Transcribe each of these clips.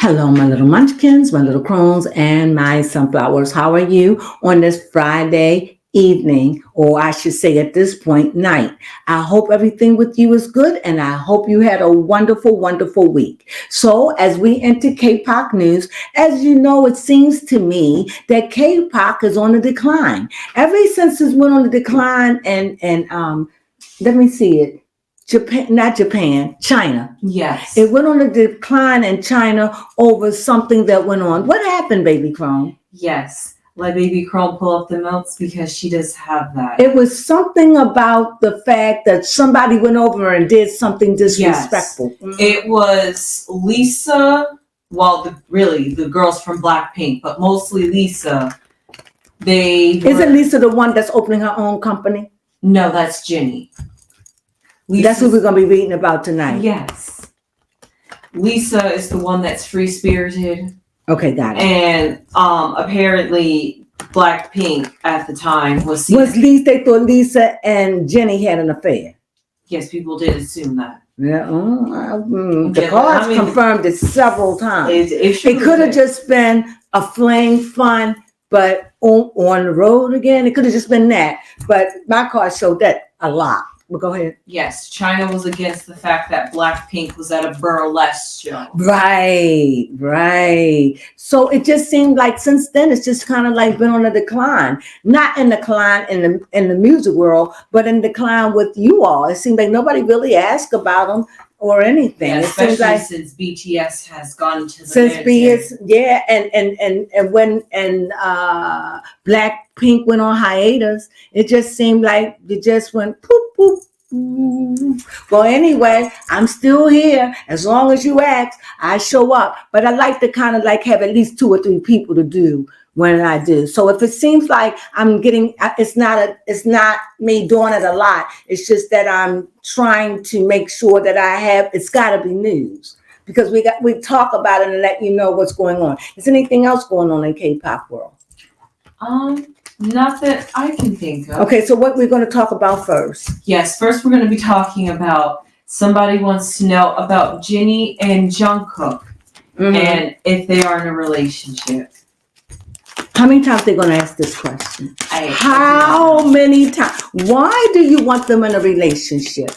Hello, my little munchkins, my little crones, and my sunflowers. How are you on this Friday evening, or I should say at this point, night? I hope everything with you is good, and I hope you had a wonderful, wonderful week. So as we enter Kpop news, as you know, it seems to me that Kpop is on the decline. Ever since it went on the decline, and let me see it. China. Yes. It went on a decline in China over something that went on. What happened, baby Crone? Yes. Let baby Crone pull up the notes because she does have that. It was something about the fact that somebody went over and did something disrespectful. Yes. It was Lisa, well, the girls from Blackpink, but mostly Lisa. Isn't Lisa the one that's opening her own company? No, that's Jenny. That's what we're going to be reading about tonight. Yes. Lisa is the one that's free-spirited. Okay, got it. And apparently Blackpink at the time was they thought Lisa and Jenny had an affair. Yes, people did assume that. Yeah, the cards confirmed it several times. It could have just been a fling fun, but on the road again, it could have just been that. But my card showed that a lot. But go ahead. Yes, China was against the fact that Blackpink was at a burlesque show. Right. So it just seemed like since then it's just kind of like been on a decline. Not in decline in the music world, but in decline with you all. It seemed like nobody really asked about them or anything. Yeah, especially since BTS has gone to the and when Blackpink went on hiatus, it just seemed like it just went poop poop. Well, anyway, I'm still here. As long as you ask, I show up. But I like to kind of like have at least 2 or 3 people to do when I do. So if it seems like I'm getting, it's not me doing it a lot. It's just that I'm trying to make sure that it's got to be news because we talk about it and let you know what's going on. Is anything else going on in K-pop world? Not that I can think of. Okay, so what we're going to talk about first? Yes, first we're going to be talking about somebody wants to know about Jennie and Jungkook and if they are in a relationship. How many times are they going to ask this question? How many times? Why do you want them in a relationship?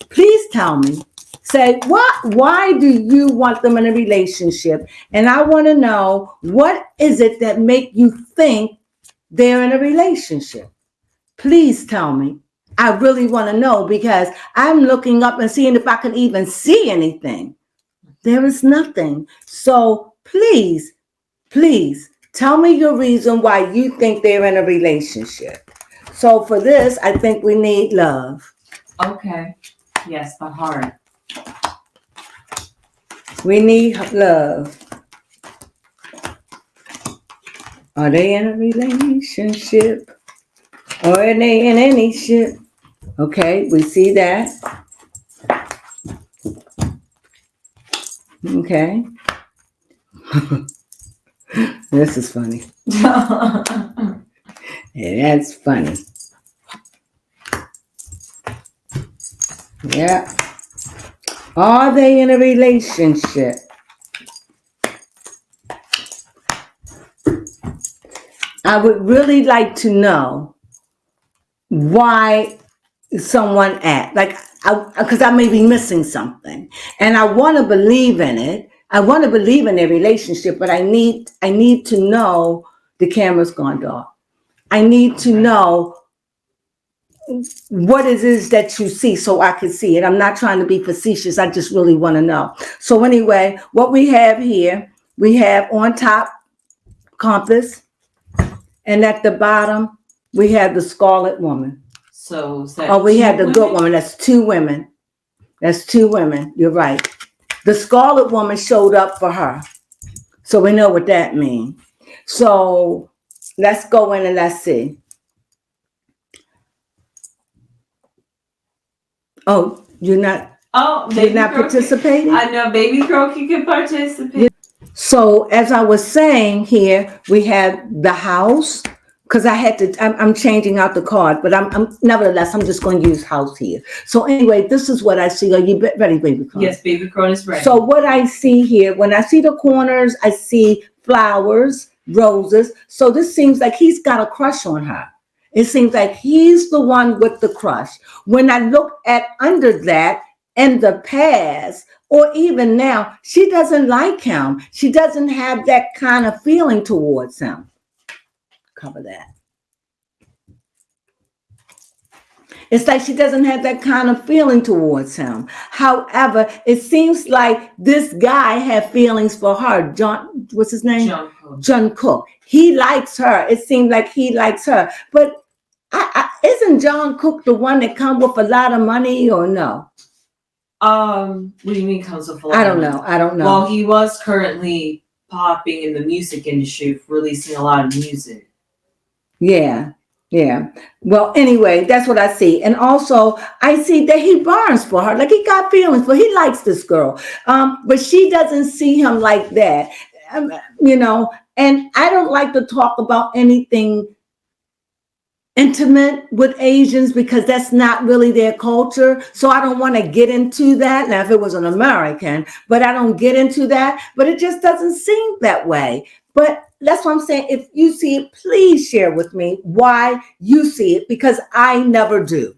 Please tell me. Say, why do you want them in a relationship? And I want to know, what is it that make you think they're in a relationship? Please tell me. I really want to know because I'm looking up and seeing if I can even see anything. There is nothing. So please tell me your reason why you think they're in a relationship. So for this, I think we need love. Okay. Yes, the heart. We need love. Are they in a relationship? Or are they in any ship? Okay, we see that. Okay. This is funny. Yeah, that's funny. Yeah. Are they in a relationship? I would really like to know why someone because I may be missing something, and I want to believe in it. I want to believe in their relationship, but I need to know the camera's gone dark. I need to know what it is that you see so I can see it. I'm not trying to be facetious. I just really want to know. So anyway, what we have here, we have on top compass, and at the bottom, we have the Scarlet Woman. So is that we have the Good Woman. That's 2 women. That's 2 women. You're right. The Scarlet Woman showed up for her. So we know what that means. So let's go in and let's see. Oh, you're not participating? I know baby Croaky can participate. So as I was saying here, we have the house, because I had to, I'm changing out the card, but I'm nevertheless, I'm just going to use house here. So anyway, this is what I see. Are you ready, baby Crone? Yes, baby Crone is ready. So what I see here, when I see the corners, I see flowers, roses. So this seems like he's got a crush on her. It seems like he's the one with the crush. When I look at under that in the past, or even now, she doesn't like him. She doesn't have that kind of feeling towards him. Cover that. It's like she doesn't have that kind of feeling towards him. However, it seems like this guy had feelings for her. John, what's his name? Jungkook. Jungkook. He likes her. It seems like he likes her. But isn't Jungkook the one that come with a lot of money or no? What do you mean comes with a lot? I don't know. I don't know. Well, he was currently popping in the music industry, releasing a lot of music. Yeah. Yeah. Well, anyway, that's what I see. And also I see that he burns for her. Like he got feelings, but he likes this girl. But she doesn't see him like that. You know, and I don't like to talk about anything intimate with Asians because that's not really their culture. So I don't want to get into that. Now, if it was an American, but I don't get into that, but it just doesn't seem that way. But that's what I'm saying. If you see it, please share with me why you see it, because I never do.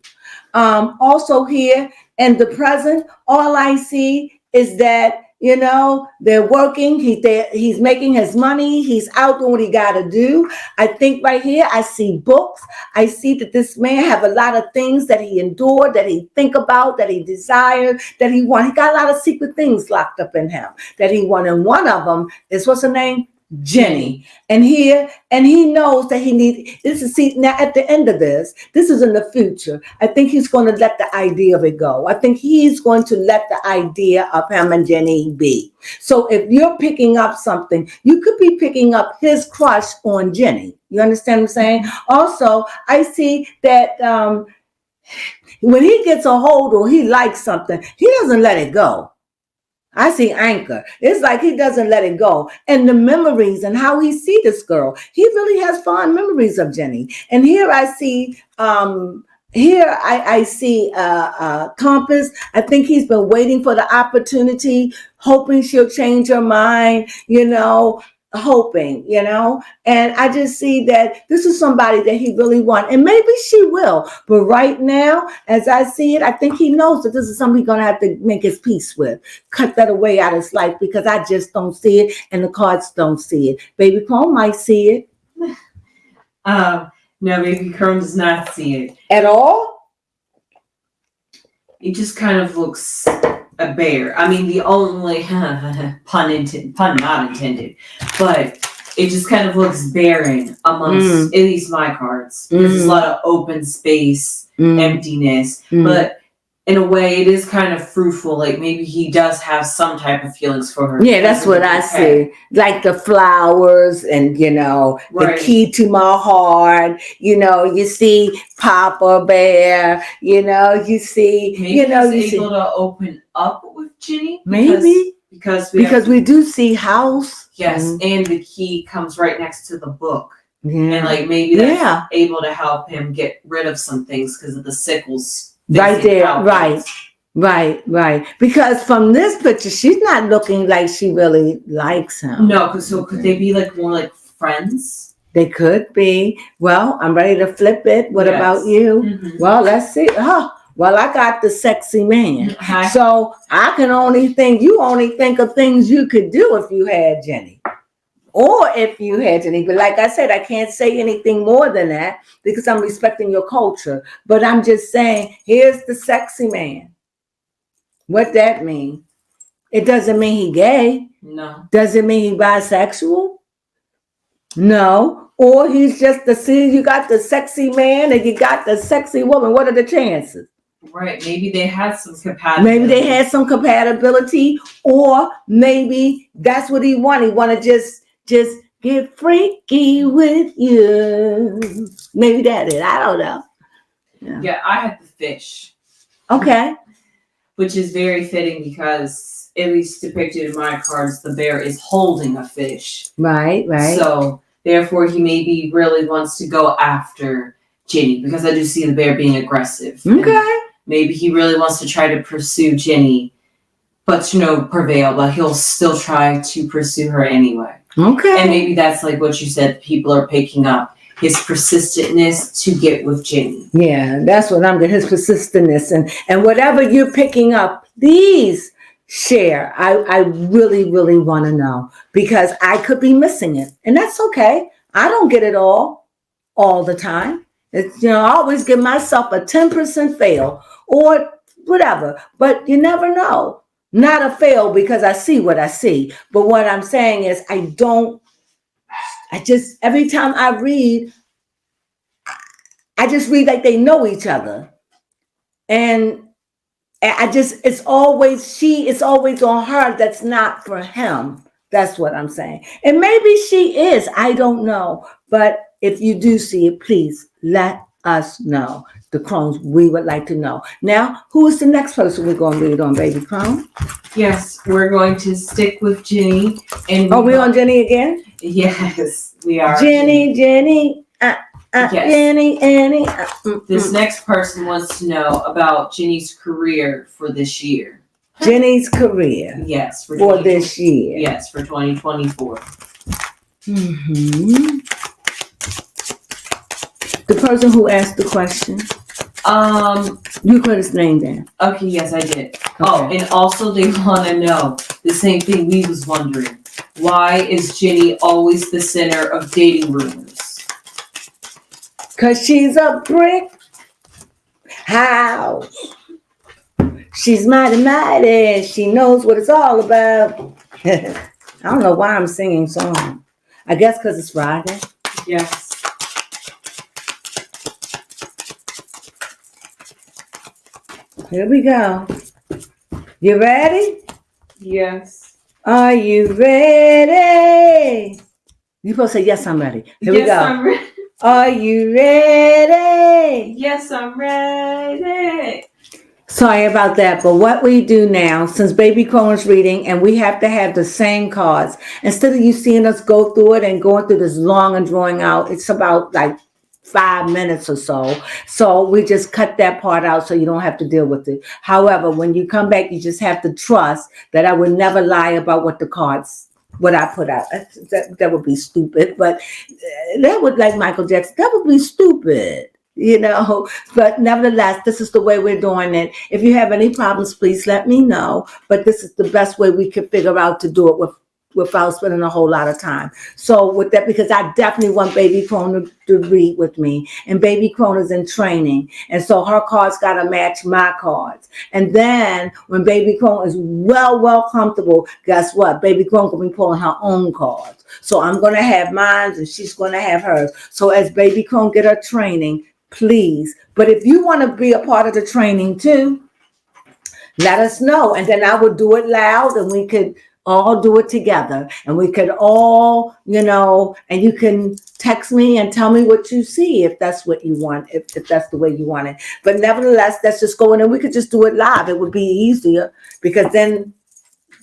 Also here in the present, all I see is that, you know, they're working. He's making his money. He's out doing what he got to do. I think right here, I see books. I see that this man have a lot of things that he endured, that he think about, that he desired, that he want. He got a lot of secret things locked up in him that he want. And one of them is, what's her name? Jenny. And here, and he knows that he needs, this is, see, now at the end of this is in the future. I think he's going to let the idea of it go. I think he's going to let the idea of him and Jenny be. So if you're picking up something, you could be picking up his crush on Jenny. You understand what I'm saying? Also, I see that when he gets a hold or he likes something, he doesn't let it go. I see anchor. It's like he doesn't let it go. And the memories and how he see this girl, he really has fond memories of Jenny. And here I see, I see Compass. I think he's been waiting for the opportunity, hoping she'll change her mind, you know, hoping, you know. And I just see that this is somebody that he really wants. And maybe she will. But right now, as I see it, I think he knows that this is something he's going to have to make his peace with. Cut that away out of his life, because I just don't see it. And the cards don't see it. Baby Crone might see it. No, baby Crone does not see it. At all? It just kind of looks a bear. I mean, the only pun not intended, but it just kind of looks barren amongst at least my cards. There's a lot of open space, emptiness, but in a way, it is kind of fruitful. Like maybe he does have some type of feelings for her. Yeah, that's what I see. Like the flowers and, you know, the key to my heart. You know, you see Papa Bear. You know, you see, maybe you know, he's able to open up with Jenny. Maybe. Because we do see house. Yes, and the key comes right next to the book. Yeah. And like maybe that's able to help him get rid of some things because of the sickles. Right there, right. Because from this picture, she's not looking like she really likes him. No, so could they be like more like friends? They could be. Well, I'm ready to flip it. What about you? Mm-hmm. Well, let's see. Oh, well, I got the sexy man. So I can only think, you only think of things you could do if you had Jenny. Or if you had Jenny. But like I said, I can't say anything more than that because I'm respecting your culture. But I'm just saying, here's the sexy man. What that mean? It doesn't mean he gay. No. Does it mean he bisexual? No. Or he's just you got the sexy man and you got the sexy woman. What are the chances? Right. Maybe they had some compatibility. Or maybe that's what he wanted. He want to just get freaky with you. Maybe that is. I don't know. Yeah, I had the fish. Okay. Which is very fitting because, at least depicted in my cards, the bear is holding a fish. Right. So Therefore, he maybe really wants to go after Ginny, because I do see the bear being aggressive. Okay. Maybe he really wants to try to pursue Ginny, but to no prevail, but he'll still try to pursue her anyway. Okay. And maybe that's like what you said, people are picking up his persistentness to get with Ginny. Yeah, that's what I'm getting, his persistentness. And whatever you're picking up, please share. I really, really want to know, because I could be missing it. And that's okay. I don't get it all the time. It's, I always give myself a 10% fail or whatever, but you never know. Not a fail, because I see what I see. But what I'm saying is every time I read, I just read like they know each other. And it's always on her. That's not for him. That's what I'm saying. And maybe she is, I don't know. But if you do see it, please let us know. The Crones, we would like to know. Now, who is the next person we're going to read on, baby Crone? Yes, we're going to stick with Ginny. And Are we on Jenny again? Yes, we are. Jenny. Yes. Jenny. This next person wants to know about Ginny's career for this year. Jenny's career. Yes, for this year. Yes, for 2024. Mm-hmm. The person who asked the question. You put his name down. Okay, yes, I did. Okay. Oh, and also they want to know the same thing we was wondering. Why is Ginny always the center of dating rumors? Because she's a brick house. She's mighty. She knows what it's all about. I don't know why I'm singing song. I guess because it's Friday. Yes. Here we go. You ready? Yes. Are you ready? You're supposed to say, yes, I'm ready. Here we go. I'm ready. Are you ready? Yes, I'm ready. Sorry about that, but what we do now, since Baby Crone is reading and we have to have the same cards, instead of you seeing us go through it and going through this long and drawing out, it's about like 5 minutes or so. So we just cut that part out so you don't have to deal with it. However, when you come back, you just have to trust that I would never lie about what I put out. That would be stupid, but that would, like Michael Jackson, that would be stupid. But nevertheless, this is the way we're doing it. If you have any problems, please let me know. But this is the best way we can figure out to do it without spending a whole lot of time. So with that, because I definitely want Baby Crone to read with me. And Baby Crone is in training. And so her cards got to match my cards. And then when Baby Crone is well comfortable, guess what? Baby Crone will be pulling her own cards. So I'm going to have mine and she's going to have hers. So as Baby Crone get her training, please. But if you want to be a part of the training too, let us know. And then I would do it loud and we could all do it together. And we could all, and you can text me and tell me what you see if that's what you want, if that's the way you want it. But nevertheless, let's just go in and we could just do it live. It would be easier because then,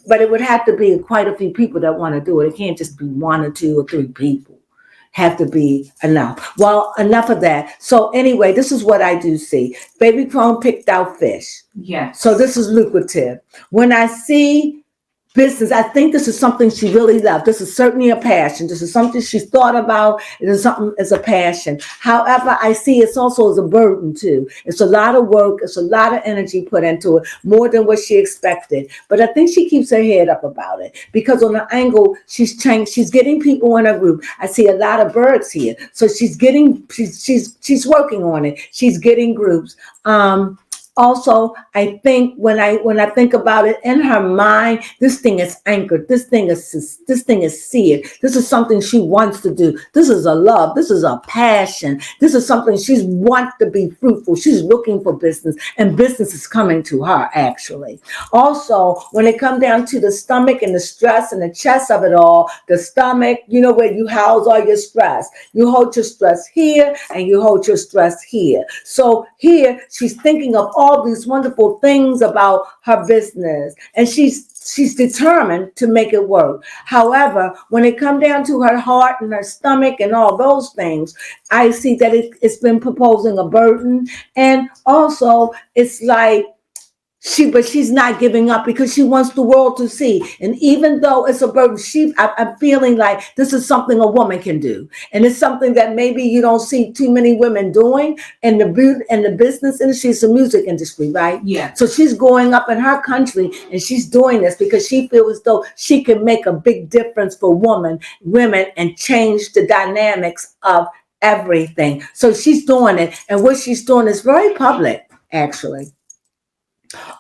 but it would have to be quite a few people that want to do it. It can't just be 1 or 2 or 3 people. Have to be enough. Well, enough of that. So anyway, this is what I do see. Baby Crone picked out fish. Yes. So this is lucrative. When I see business, I think this is something she really loved. This is certainly a passion. This is something she's thought about. It is something as a passion. However, I see it's also as a burden too. It's a lot of work. It's a lot of energy put into it, more than what she expected. But I think she keeps her head up about it because on the angle, she's getting people in her group. I see a lot of birds here. So she's working on it. She's getting groups. Also, I think when I think about it in her mind, this thing is anchored. This thing is seared. This is something she wants to do. This is a love. This is a passion. This is something she's wants to be fruitful. She's looking for business, and business is coming to her actually. Also, when it comes down to the stomach and the stress and the chest of it all, the stomach, where you house all your stress. You hold your stress here and you hold your stress here. So here she's thinking of all all these wonderful things about her business, and she's determined to make it work. However, when it comes down to her heart and her stomach and all those things, I see that it's been proposing a burden. And also it's like but she's not giving up because she wants the world to see. And even though it's a burden, I'm feeling like this is something a woman can do. And it's something that maybe you don't see too many women doing in the business industry, it's the music industry, right? Yeah. So she's going up in her country and she's doing this because she feels as though she can make a big difference for women and change the dynamics of everything. So she's doing it. And what she's doing is very public, actually.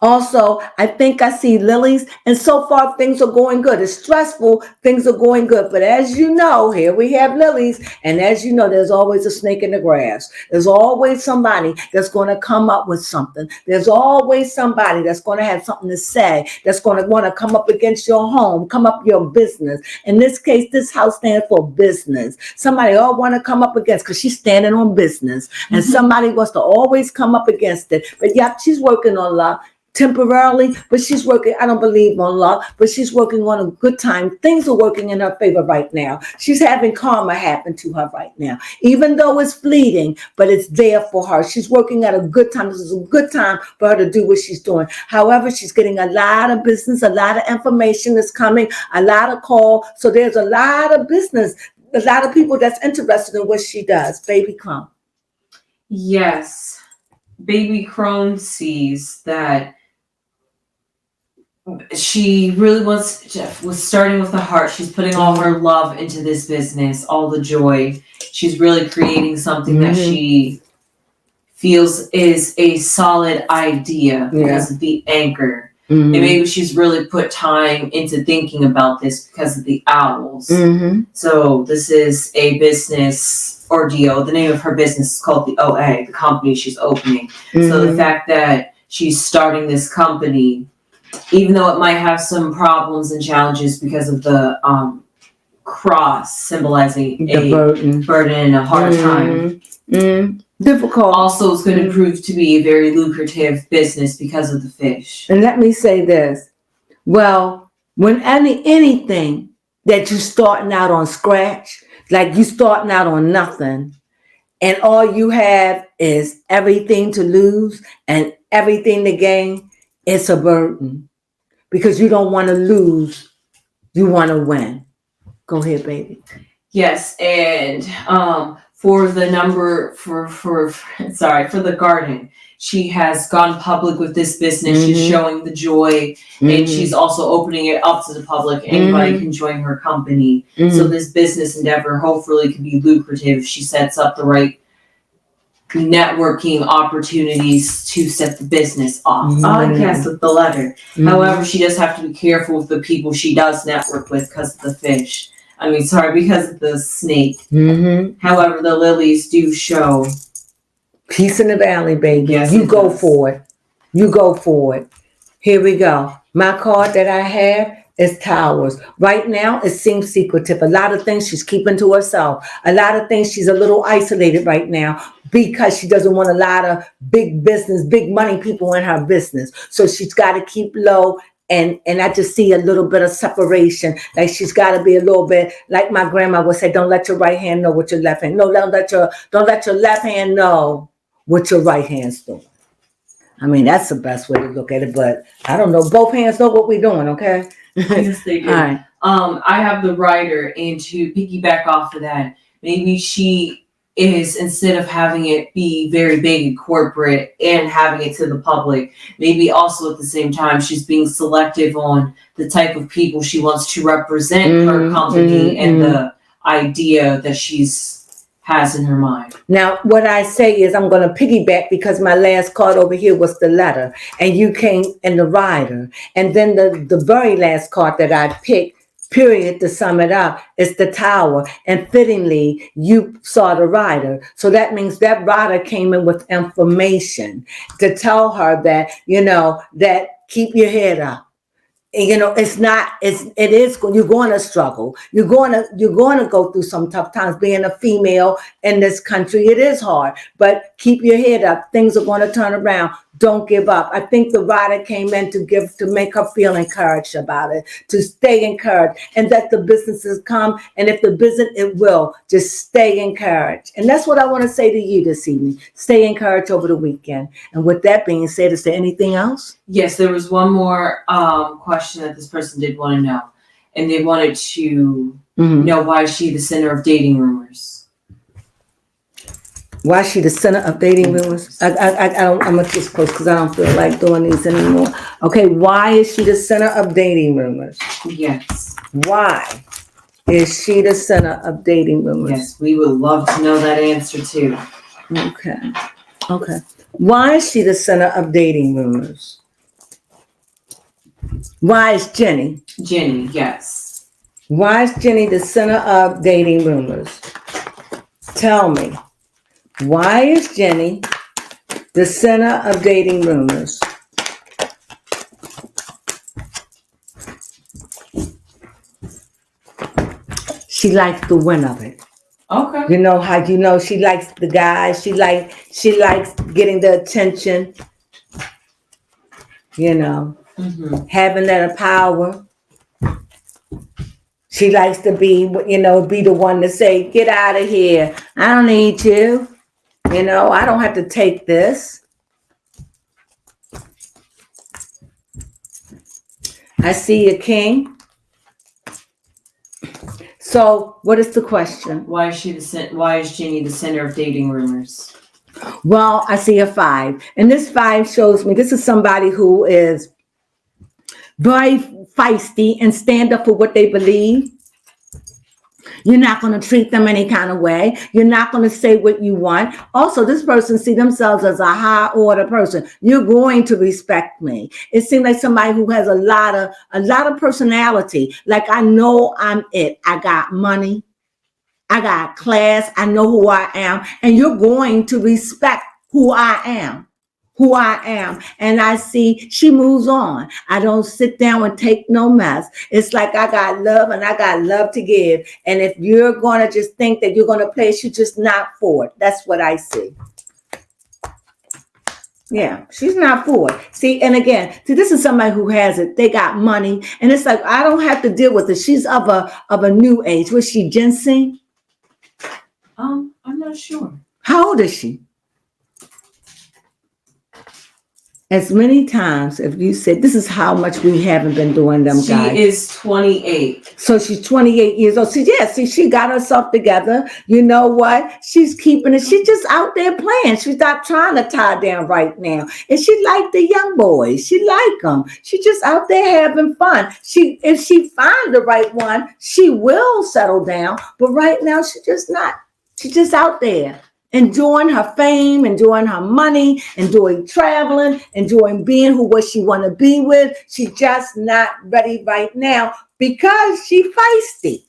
Also, I think I see lilies, and so far things are going good. It's stressful, things are going good. But as you know, here we have lilies, and as you know, there's always a snake in the grass. There's always somebody that's going to come up with something. There's always somebody that's going to have something to say, that's going to want to come up against your home, come up your business. In this case, this house stands for business. Somebody all want to come up against, because she's standing on business, and somebody wants to always come up against it. But yeah, she's working on love temporarily, but she's working, I don't believe on love, but she's working on a good time. Things are working in her favor right now. She's having karma happen to her right now, even though it's fleeting, but it's there for her. She's working at a good time. This is a good time for her to do what she's doing. However, she's getting a lot of business, a lot of information is coming, a lot of call. So there's a lot of business, a lot of people that's interested in what she does. Baby Crone. Yes. Baby Crone sees that she really was starting with the heart. She's putting all her love into this business, all the joy. She's really creating something that she feels is a solid idea because of the anchor. And maybe she's really put time into thinking about this because of the owls. So this is a business ordeal. The name of her business is called the OA, the company she's opening. So the fact that she's starting this company, even though it might have some problems and challenges because of the cross symbolizing the burden and a hard time. Difficult. Also, it's going to prove to be a very lucrative business because of the fish. And let me say this. Well, when anything that you're starting out on scratch, like you starting out on nothing, and all you have is everything to lose and everything to gain, it's a burden. Because you don't want to lose, you want to win. Go ahead, baby. Yes, and for the garden, she has gone public with this business. She's showing the joy, and she's also opening it up to the public. Anybody can join her company. So this business endeavor hopefully can be lucrative. She sets up the right networking opportunities to set the business off. I guess with the letter. However, she does have to be careful with the people she does network with because of the fish. Because of the snake. However, the lilies do show peace in the valley, baby. Yes, you go for it. You go for it. Here we go. My card that I have is Towers. Right now, it seems secretive. A lot of things she's keeping to herself. A lot of things she's a little isolated right now because she doesn't want a lot of big business, big money people in her business. So she's got to keep low. And I just see a little bit of separation. Like she's got to be a little bit, like my grandma would say, don't let your right hand know what your left hand. No, don't let your left hand know what your right hand's doing. I mean, that's the best way to look at it. But I don't know. Both hands know what we're doing, okay? Yes, they do. All right. I have the writer, and to piggyback off of that, maybe she is, instead of having it be very big and corporate and having it to the public, maybe also at the same time she's being selective on the type of people she wants to represent her company and the idea that has in her mind. Now, what I say is I'm going to piggyback because my last card over here was the letter, and you came in the rider. And then the very last card that I picked, period, to sum it up, is the Tower. And fittingly, you saw the rider. So that means that rider came in with information to tell her that, that keep your head up. You're going to struggle. You're going to go through some tough times. Being a female in this country, it is hard, but keep your head up. Things are going to turn around. don't give up. I think the rider came in to make her feel encouraged about it, to stay encouraged, and that the businesses come. And if the business, it will just stay encouraged. And that's what I want to say to you this evening. Stay encouraged over the weekend. And with that being said, is there anything else? Yes, there was one more question that this person did want to know, and they wanted to know why is she the center of dating rumors. Why is she the center of dating rumors? I'm gonna just close because I don't feel like doing these anymore. Okay, why is she the center of dating rumors? Yes. Why is she the center of dating rumors? Yes, we would love to know that answer too. Okay. Why is she the center of dating rumors? Why is Jenny? Jenny, yes. Why is Jenny the center of dating rumors? Tell me. Why is Jenny the center of dating rumors? She likes the win of it. Okay. You know how she likes the guys. She likes getting the attention. Having that power. She likes to be the one to say, "Get out of here. I don't need you. I don't have to take this." I see a king. So, what is the question? Why is Jenny the center of dating rumors? Well, I see a 5. And this 5 shows me this is somebody who is very feisty and stand up for what they believe. You're not going to treat them any kind of way. You're not going to say what you want. Also, this person see themselves as a high order person. You're going to respect me. It seems like somebody who has a lot of personality. Like, I know I'm it. I got money. I got class. I know who I am. And you're going to respect who I am. And I see she moves on. I don't sit down and take no mess. It's like I got love and I got love to give. And if you're going to just think that you're going to play, she's just not for it. That's what I see. Yeah, she's not for it. See, and again, this is somebody who has it. They got money. And it's like, I don't have to deal with it. She's of a new age. Was she ginseng? I'm not sure. How old is she? As many times, if you said, this is how much we haven't been doing them, guys. She is 28. So she's 28 years old. She got herself together. You know what? She's keeping it. She's just out there playing. She's not trying to tie down right now. And she like the young boys. She like them. She's just out there having fun. If she finds the right one, she will settle down. But right now, she's just not. She's just out there. Enjoying her fame, enjoying her money, enjoying traveling, enjoying being what she want to be with. She's just not ready right now because she feisty.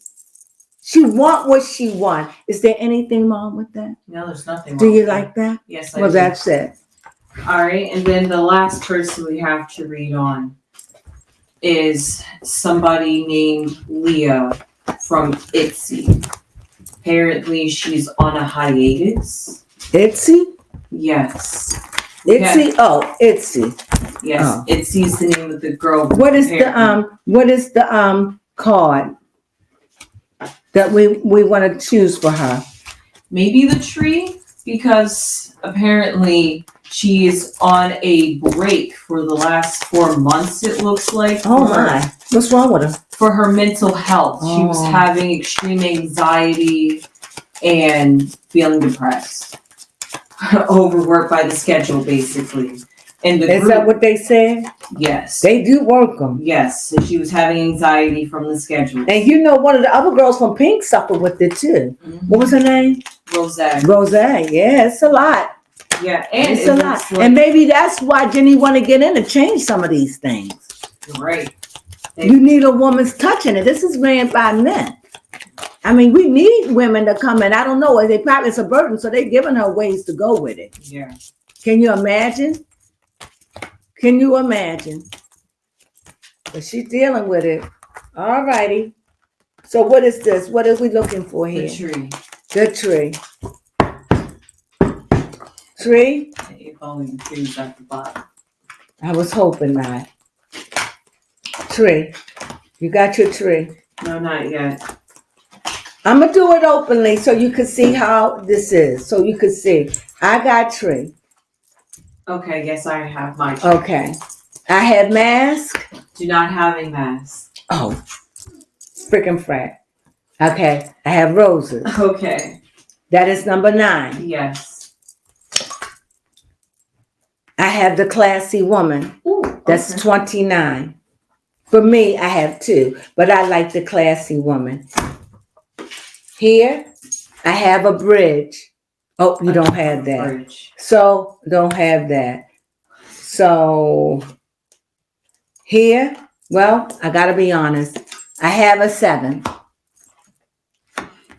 She want what she want. Is there anything wrong with that? No, there's nothing wrong. Do you like that? Yes, I do. Well, that's it. All right, and then the last person we have to read on is somebody named Leah from ITZY. Apparently, she's on a hiatus. ITZY? Yes. ITZY? Oh, ITZY. Yes, oh. ITZY's the name of the girl. What is the card that we want to choose for her? Maybe the tree, because apparently she is on a break for the last 4 months, it looks like. Oh my. What's wrong with her? For her mental health. She was having extreme anxiety and feeling depressed. Overworked by the schedule, basically. And is that what they said? Yes. They do work them. Yes. So she was having anxiety from the schedule. And one of the other girls from Pink suffered with it too. Mm-hmm. What was her name? Rose. Yeah, it's a lot. Yeah, and it's a lot. Like, and maybe that's why Jenny want to get in and change some of these things. Right. You need a woman's touch in it. This is ran by men. I mean, we need women to come in. I don't know. They probably it's a burden, so they're giving her ways to go with it. Yeah. Can you imagine? But she's dealing with it. All righty. So what is this? What are we looking for here? The tree. The tree. Tree? calling trees at the bottom. I was hoping not. Tree. You got your tree. No, not yet. I'm going to do it openly so you can see how this is. So you can see. I got tree. Okay, yes, I have my tree. Okay. I have mask. Do not have a mask. Oh, freaking frat. Okay. I have roses. Okay. That is number 9. Yes. I have the classy woman. Ooh, That's okay. 29. For me, I have 2, but I like the classy woman. Here, I have a bridge. Oh, you don't have that. Bridge. So, don't have that. So, here, well, I gotta be honest. I have a 7.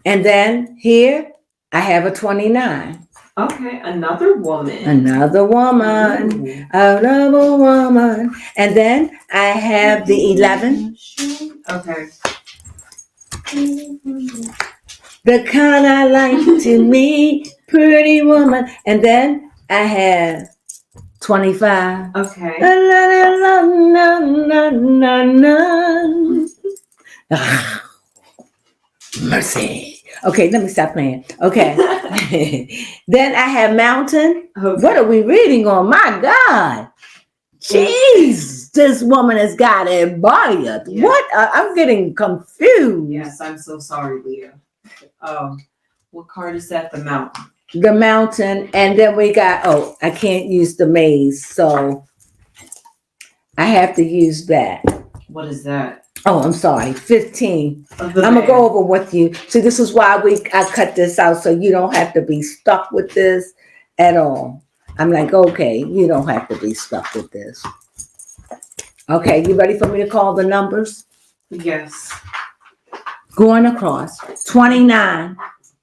And then here, I have a 29. Okay, another woman. Another woman. Ooh. Another woman. And then I have the 11. Okay. The kind I like to meet, pretty woman. And then I have 25. Okay. Mercy. Okay, let me stop playing. Okay. Then I have mountain. Okay. What are we reading on? My God. Jeez, this woman has got it bodied. Yeah. What? I'm getting confused. Yes, I'm so sorry, Leah. What card is that? The mountain. The mountain, and then we got, oh, I can't use the maze, so I have to use that. What is that? Oh, I'm sorry, 15. I'm The gonna man. go over with you. See, this is why I cut this out, so you don't have to be stuck with this at all. I'm like, okay, you don't have to be stuck with this. Okay, you ready for me to call the numbers? Yes. Going across, 29,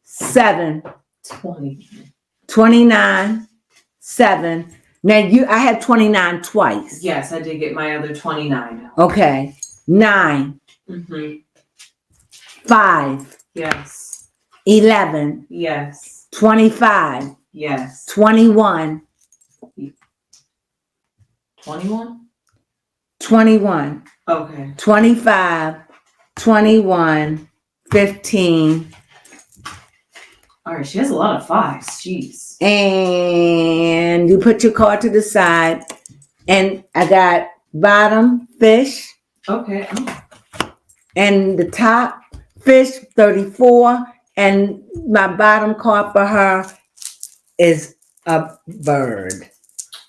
7, 20. 29, 7. Now I had 29 twice. Yes, I did get my other 29 now. Okay. 9, Mm-hmm. 5, Yes. 11, Yes. 25, Yes. 21, 21? 21, Okay. 25, 21, 15, All right, she has a lot of 5s. Jeez. and you put your card to the side, and I got bottom fish, Okay. Oh. and the top fish 34, and my bottom card for her is a bird,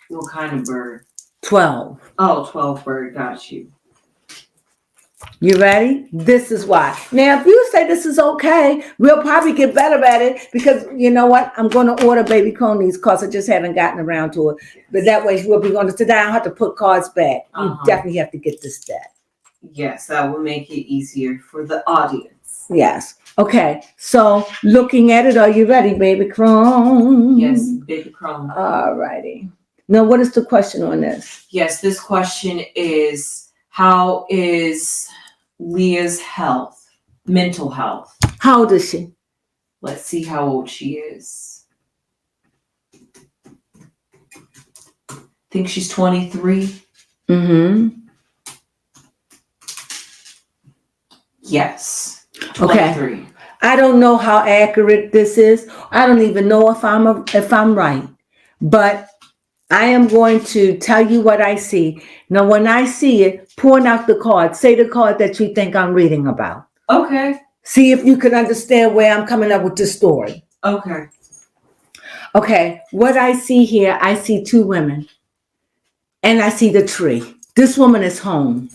What kind of bird? 12. Oh, 12 bird. Got you. You ready? This is why. Now, if you say this is okay, we'll probably get better at it, because you know what? I'm going to order baby Crone these cards. I just haven't gotten around to it. But that way we'll be going to sit down. I don't have to put cards back. You definitely have to get this back. Yes, that will make it easier for the audience. Yes. Okay. So looking at it, are you ready, baby Crone? Yes, baby Crone. All righty. Now, what is the question on this? Yes, this question is, how is Leah's health, mental health? How old is she? Let's see how old she is. I think she's 23. Mm-hmm. Yes. Okay. 23. I don't know how accurate this is. I don't even know if I'm right. But I am going to tell you what I see. Now, when I see it, point out the card. Say the card that you think I'm reading about. Okay. See if you can understand where I'm coming up with this story. Okay. Okay, what I see here, I see 2 women. And I see the tree. This woman is home.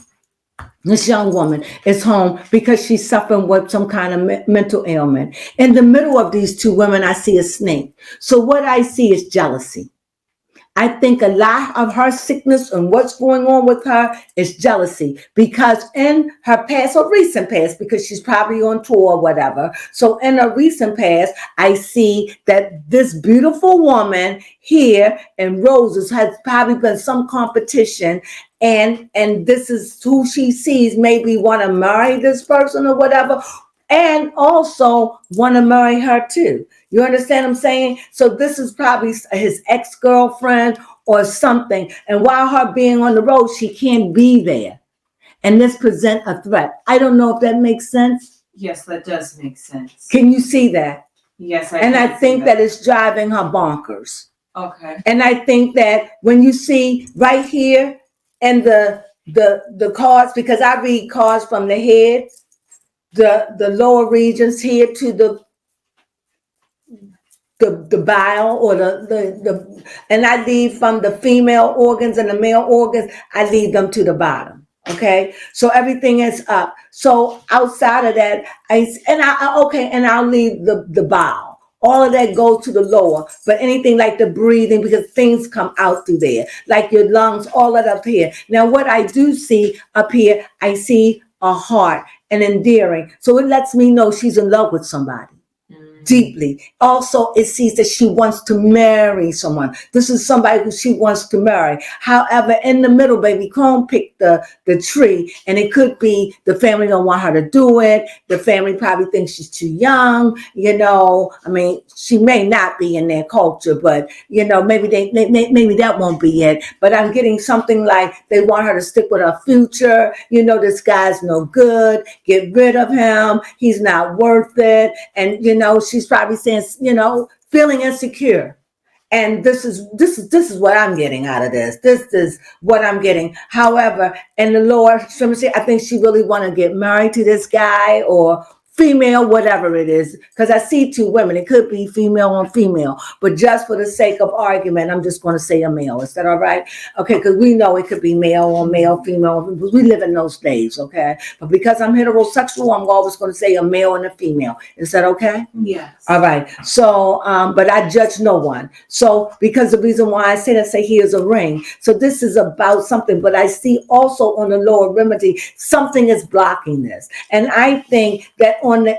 This young woman is home because she's suffering with some kind of mental ailment. In the middle of these 2 women, I see a snake. So what I see is jealousy. I think a lot of her sickness and what's going on with her is jealousy, because in her past or recent past, because she's probably on tour or whatever. So in her recent past, I see that this beautiful woman here in Roses has probably been some competition, and this is who she sees, maybe want to marry this person or whatever, and also want to marry her too. You understand what I'm saying? So this is probably his ex-girlfriend or something. And while her being on the road, she can't be there. And this present a threat. I don't know if that makes sense. Yes, that does make sense. Can you see that? Yes, and I think that it's driving her bonkers. Okay. And I think that when you see right here and the cards, because I read cards from the head, the lower regions here to the bile or the and I lead from the female organs and the male organs, I lead them to the bottom. Okay, so everything is up. So outside of that, I'll leave the bowel. All of that goes to the lower, but anything like the breathing, because things come out through there, like your lungs, all that up here. Now, what I do see up here, I see a heart and endearing. So it lets me know she's in love with somebody. Deeply. Also, it sees that she wants to marry someone. This is somebody who she wants to marry. However, in the middle, baby Crone picked the tree, and it could be the family don't want her to do it. The family probably thinks she's too young. I mean, she may not be in their culture, but maybe maybe that won't be it. But I'm getting something like they want her to stick with her future. This guy's no good. Get rid of him. He's not worth it. And she's probably saying, feeling insecure. And this is what I'm getting out of this. This is what I'm getting. However, in the lower extremity, I think she really want to get married to this guy or female, whatever it is, because I see two women. It could be female on female, but just for the sake of argument, I'm just going to say a male. Is that all right? Okay, because we know it could be male on male, female. We live in those days, okay? But because I'm heterosexual, I'm always going to say a male and a female. Is that okay? Yes. All right. So, but I judge no one. So, because the reason why I say here's a ring. So this is about something, but I see also on the lower remedy, something is blocking this. And I think that on the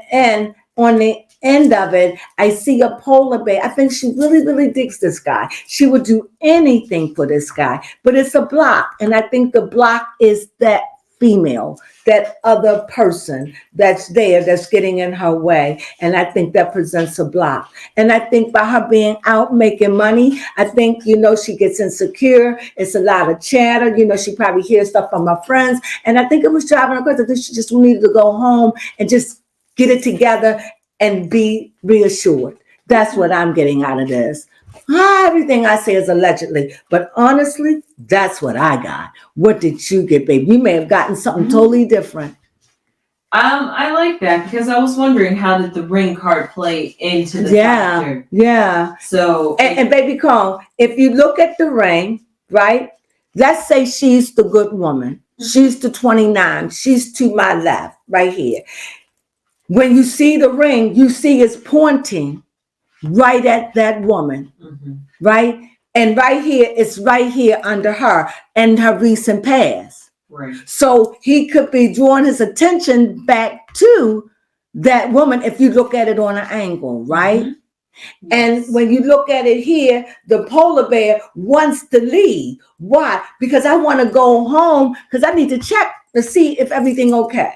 end of it, I see a polar bear. I think she really, really digs this guy. She would do anything for this guy, but it's a block. And I think the block is that female, that other person that's there, that's getting in her way. And I think that presents a block. And I think by her being out making money, I think, she gets insecure. It's a lot of chatter. She probably hears stuff from her friends. And I think it was driving her crazy. I think she just needed to go home and just get it together and be reassured. That's what I'm getting out of this. Everything I say is allegedly, but honestly, that's what I got. What did you get, baby? You may have gotten something totally different. I like that because I was wondering how did the ring card play into the factor. Yeah. So and baby Crone, if you look at the ring, right? Let's say she's the good woman. She's the 29. She's to my left, right here. When you see the ring, you see it's pointing right at that woman, right? And right here, it's right here under her and her recent past. Right. So he could be drawing his attention back to that woman if you look at it on an angle, right? Yes. And when you look at it here, the polar bear wants to leave. Why? Because I want to go home because I need to check to see if everything okay.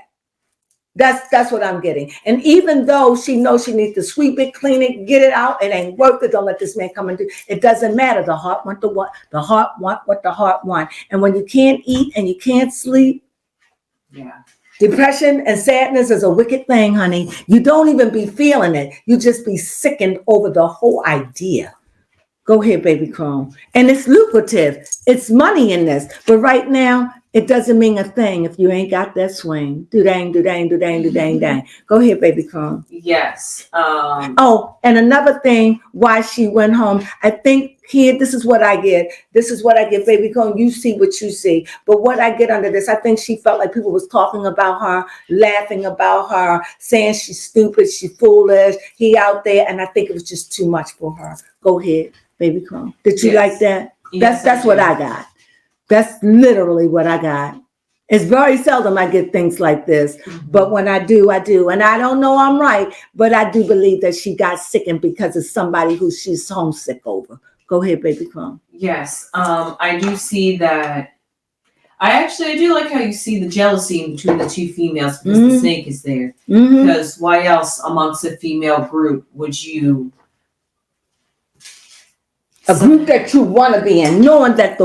That's what I'm getting. And even though she knows she needs to sweep it, clean it, get it out, it ain't worth it. Don't let this man come and do it. Doesn't matter. The heart want the heart want what the heart want. And when you can't eat and you can't sleep, depression and sadness is a wicked thing, honey. You don't even be feeling it. You just be sickened over the whole idea. Go ahead, baby Crone. And it's lucrative. It's money in this. But right now, it doesn't mean a thing if you ain't got that swing. Do-dang, do-dang, do-dang, do-dang, dang. Go ahead, baby Crone. Yes. Oh, and another thing why she went home, I think here, this is what I get. This is what I get, baby Crone. You see what you see. But what I get under this, I think she felt like people was talking about her, laughing about her, saying she's stupid, she's foolish, he out there. And I think it was just too much for her. Go ahead, baby Crone. Did you like that? Yes, that's what I got. That's literally what I got. It's very seldom I get things like this, but when I do, I do. And I don't know I'm right, but I do believe that she got sickened because of somebody who she's homesick over. Go ahead, baby Crone. Yes, I do see that. I do like how you see the jealousy in between the two females because the snake is there. Because why else amongst a female group would you A group that you want to be in, knowing that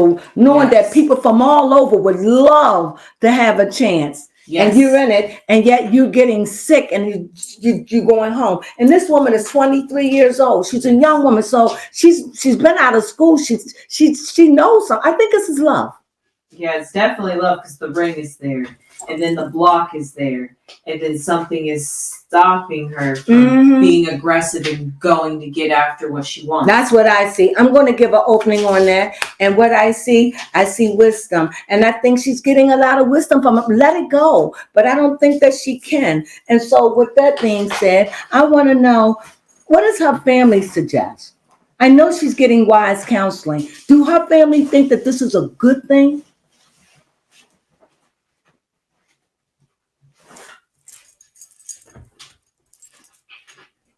people from all over would love to have a chance. Yes. And you're in it, and yet you're getting sick, and you're going home. And this woman is 23 years old. She's a young woman, so she's been out of school. She knows something. I think this is love. Yeah, it's definitely love because the ring is there, and then the block is there, and then something is stopping her from being aggressive and going to get after what she wants. That's what I see. I'm going to give an opening on that. And what I see wisdom. And I think she's getting a lot of wisdom from it. Let it go. But I don't think that she can. And so with that being said, I want to know, what does her family suggest? I know she's getting wise counseling. Do her family think that this is a good thing?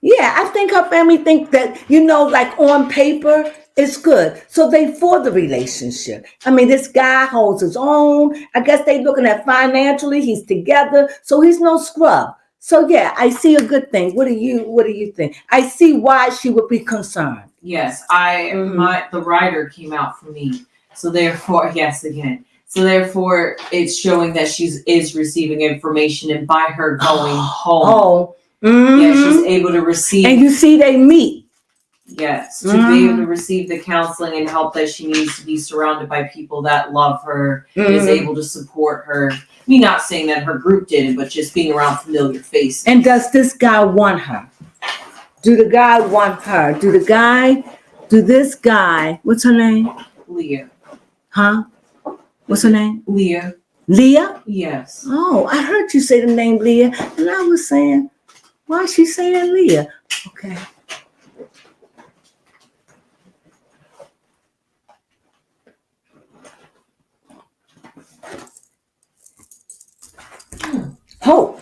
Yeah, I think her family think that, like on paper, it's good. So they for the relationship. I mean, this guy holds his own. I guess they looking at financially, he's together, so he's no scrub. So yeah, I see a good thing. What do you think? I see why she would be concerned. Yes, the writer came out for me. So therefore, yes, again. So therefore, it's showing that she is receiving information, and by her going home. Yeah, she's able to receive. And you see they meet. Yes, to be able to receive the counseling and help that she needs, to be surrounded by people that love her, is able to support her. Me not saying that her group didn't, but just being around familiar faces. And does this guy want her? Do the guy want her? Do this guy, what's her name? Leah. Huh? What's her name? Leah. Leah? Yes. Oh, I heard you say the name Leah, and I was saying, why is she saying Leah? Okay. Hope.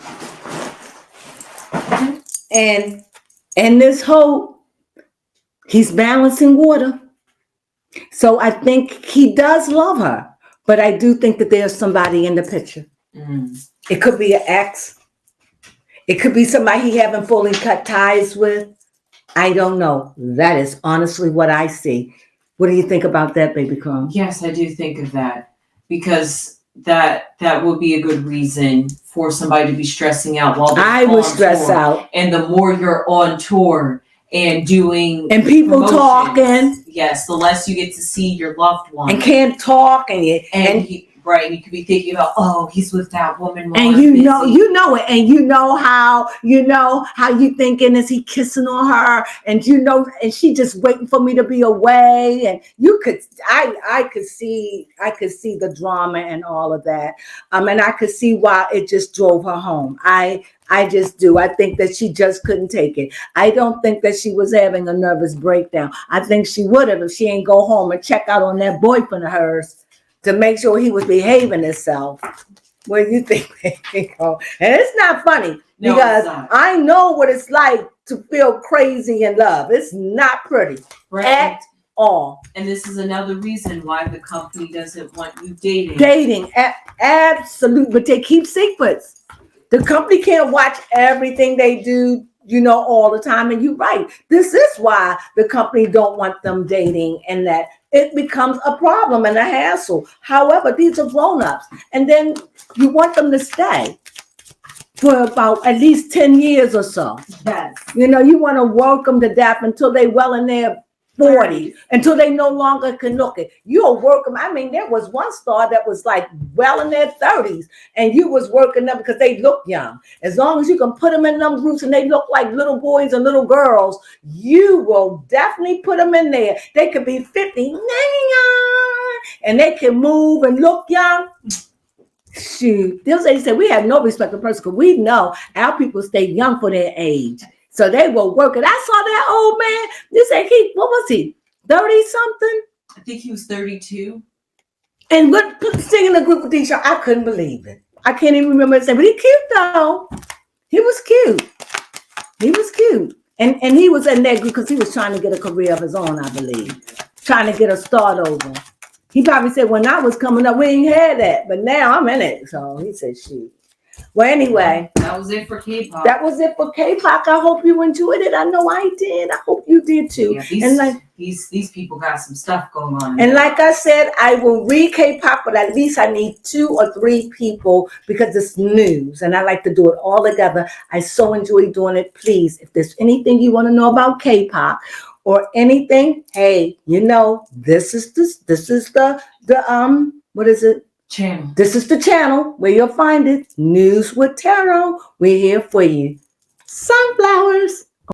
And this hope, he's balancing water. So I think he does love her, but I do think that there's somebody in the picture. It could be an ex. It could be somebody he haven't fully cut ties with. I don't know. That is honestly what I see. What do you think about that, baby Crone? Yes, I do think of that, because that would be a good reason for somebody to be stressing out while I would stress out. And the more you're on tour and doing and people talking, yes, the less you get to see your loved one and can't talk, and right, you could be thinking about, oh, he's with that woman, and you know it, and you know how you thinking, is he kissing on her, and and she just waiting for me to be away, and I could see the drama and all of that, and I could see why it just drove her home. I just do. I think that she just couldn't take it. I don't think that she was having a nervous breakdown. I think she would have if she ain't go home and check out on that boyfriend of hers to make sure he was behaving himself. What do you think, baby? And it's not funny, because I know what it's like to feel crazy in love. It's not pretty at all. And this is another reason why the company doesn't want you dating. Absolutely. But they keep secrets. The company can't watch everything they do, all the time. And you're right. This is why the company don't want them dating, and that it becomes a problem and a hassle. However, these are grown-ups. And then you want them to stay for about at least 10 years or so. Yes. You want to work them to death until they well in their 40s, until they no longer can look it. You'll work them. I mean, there was one star that was like well in their 30s, and you was working them because they look young. As long as you can put them in them groups and they look like little boys and little girls, you will definitely put them in there. They could be 50, and they can move and look young. Shoot, they say we have no respect for person, because we know our people stay young for their age. So they will work it. I saw that old man. They said what was he? 30 something? I think he was 32. And singing the group with these, I couldn't believe it. I can't even remember his name, but he's cute though. He was cute. And he was in that group because he was trying to get a career of his own, I believe. Trying to get a start over. He probably said, when I was coming up, we ain't had that, but now I'm in it. So he said, shoot. Well, anyway, that was it for K-pop. that was it for K-pop. I hope you enjoyed it. I know I did. I hope you did too. Yeah, And like these people got some stuff going on. And like I said, I will read K-pop, but at least I need 2 or 3 people because it's news and I like to do it all together. I so enjoy doing it. Please, if there's anything you want to know about K-pop or anything, hey, this is the what is it? Channel. This is the channel where you'll find it. News with Tarot. We're here for you. Sunflowers.